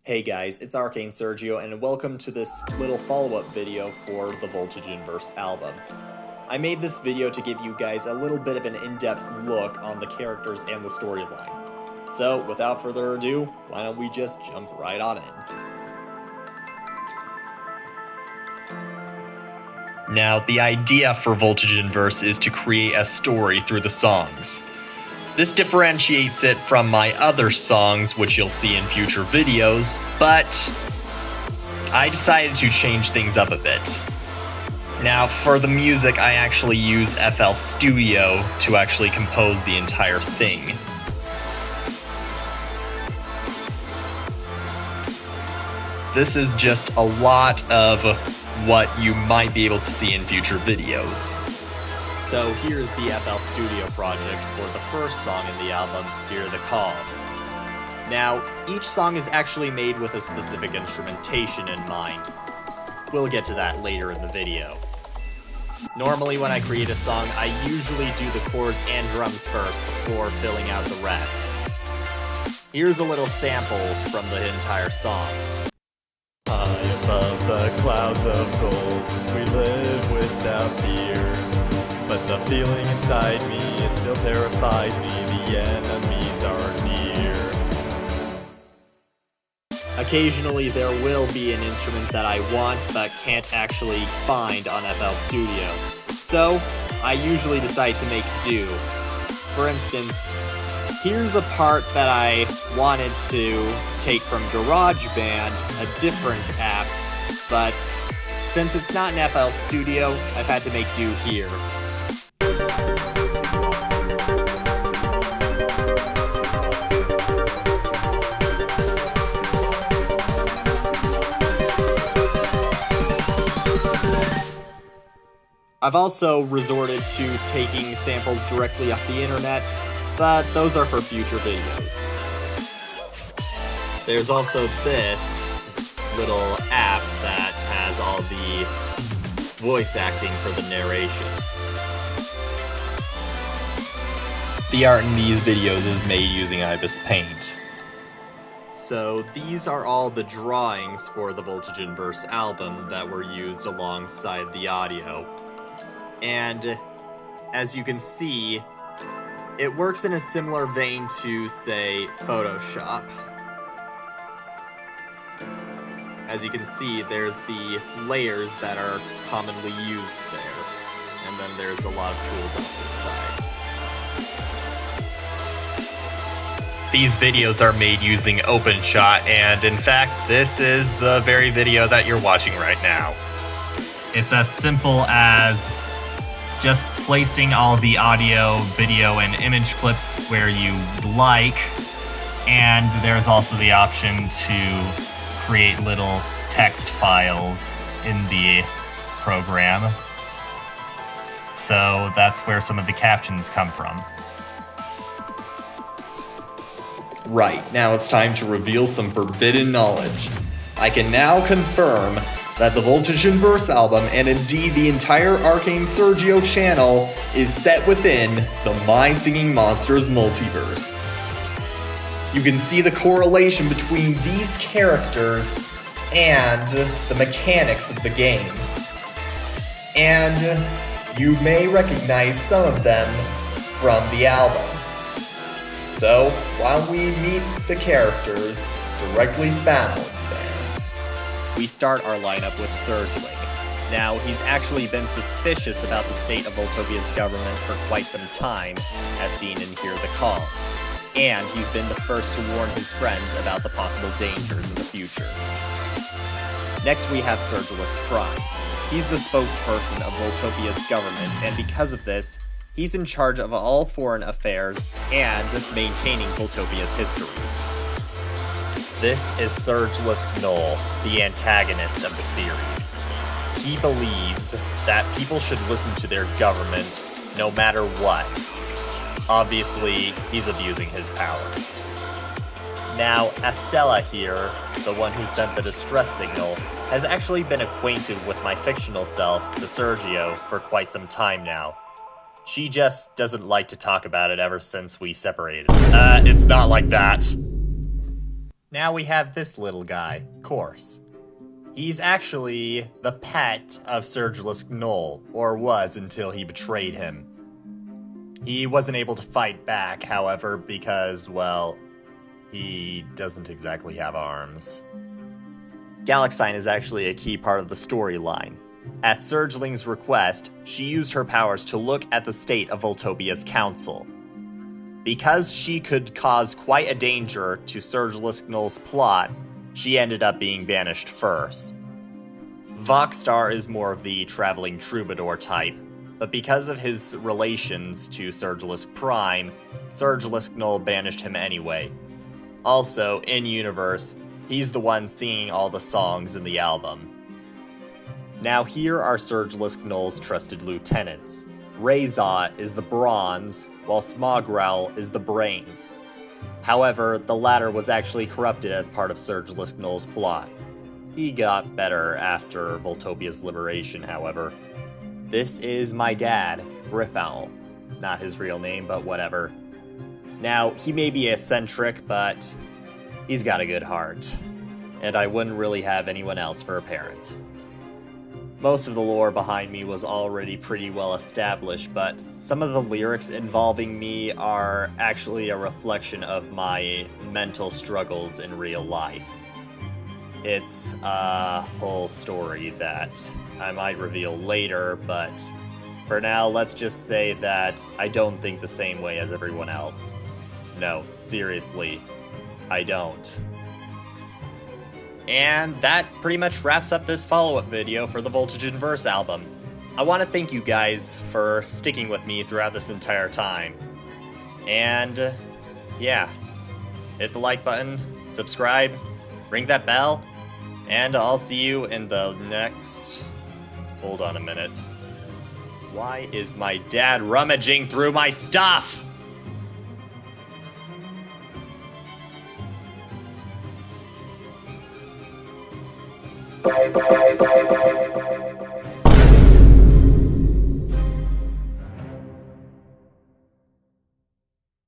Hey guys, it's Arcane Surgio, and welcome to this little follow-up video for the Voltage Inverse album. I made this video to give you guys a little bit of an in-depth look on the characters and the storyline. So, without further ado, why don't we just jump right on in. Now, the idea for Voltage Inverse is to create a story through the songs. This differentiates it from my other songs, which you'll see in future videos, but I decided to change things up a bit. Now, for the music, I actually use FL Studio to actually compose the entire thing. This is just a lot of what you might be able to see in future videos. So here's the FL Studio project for the first song in the album, Hear the Call. Now, each song is actually made with a specific instrumentation in mind. We'll get to that later in the video. Normally when I create a song, I usually do the chords and drums first before filling out the rest. Here's a little sample from the entire song. High above the clouds of gold, we live without fear. But the feeling inside me, it still terrifies me, the enemies are near. Occasionally there will be an instrument that I want but can't actually find on FL Studio. So, I usually decide to make do. For instance, here's a part that I wanted to take from GarageBand, a different app, but since it's not in FL Studio, I've had to make do here. I've also resorted to taking samples directly off the internet, but those are for future videos. There's also this little app that has all the voice acting for the narration. The art in these videos is made using Ibis Paint. So these are all the drawings for the Voltage Inverse album that were used alongside the audio. And as you can see, it works in a similar vein to, say, Photoshop. As you can see, there's the layers that are commonly used there, and then there's a lot of tools on the side. These videos are made using OpenShot, and in fact, this is the very video that you're watching right now. It's as simple as just placing all the audio, video, and image clips where you like, and there's also the option to create little text files in the program. So that's where some of the captions come from. Right, now it's time to reveal some forbidden knowledge. I can now confirm that the Voltage Inverse album, and indeed the entire Arcane Surgio channel, is set within the My Singing Monsters multiverse. You can see the correlation between these characters and the mechanics of the game. And you may recognize some of them from the album. So, while we meet the characters directly found there, we start our lineup with Surgeling. Now, he's actually been suspicious about the state of Voltopia's government for quite some time, as seen in Hear the Call. And he's been the first to warn his friends about the possible dangers in the future. Next we have Surgelisk Prime. He's the spokesperson of Voltopia's government, and because of this, he's in charge of all foreign affairs and maintaining Voltopia's history. This is Surgelisk Null, the antagonist of the series. He believes that people should listen to their government no matter what. Obviously, he's abusing his power. Now, Astella here, the one who sent the distress signal, has actually been acquainted with my fictional self, the Surgio, for quite some time now. She just doesn't like to talk about it ever since we separated. It's not like that. Now we have this little guy, Coarse. He's actually the pet of Surgelisk Knoll, or was until he betrayed him. He wasn't able to fight back, however, because, well, he doesn't exactly have arms. Galaxine is actually a key part of the storyline. At Surgeling's request, she used her powers to look at the state of Voltopia's council. Because she could cause quite a danger to Surgelisk Knoll's plot, she ended up being banished first. Voxstar is more of the traveling troubadour type, but because of his relations to Surgelisk Prime, Surgelisk Knoll banished him anyway. Also, in-universe, he's the one singing all the songs in the album. Now here are Surgelisk Knoll's trusted lieutenants. Razot is the bronze, while Smogrel is the brains. However, the latter was actually corrupted as part of Surgelisk Knoll's plot. He got better after Voltopia's liberation, however. This is my dad, Griffowl. Not his real name, but whatever. Now, he may be eccentric, but he's got a good heart. And I wouldn't really have anyone else for a parent. Most of the lore behind me was already pretty well established, but some of the lyrics involving me are actually a reflection of my mental struggles in real life. It's a whole story that I might reveal later, but for now, let's just say that I don't think the same way as everyone else. No, seriously, I don't. And that pretty much wraps up this follow-up video for the Voltage Inverse album. I want to thank you guys for sticking with me throughout this entire time. And, yeah, hit the like button, subscribe, ring that bell, and I'll see you in the next... Hold on a minute. Why is my dad rummaging through my stuff? Bye.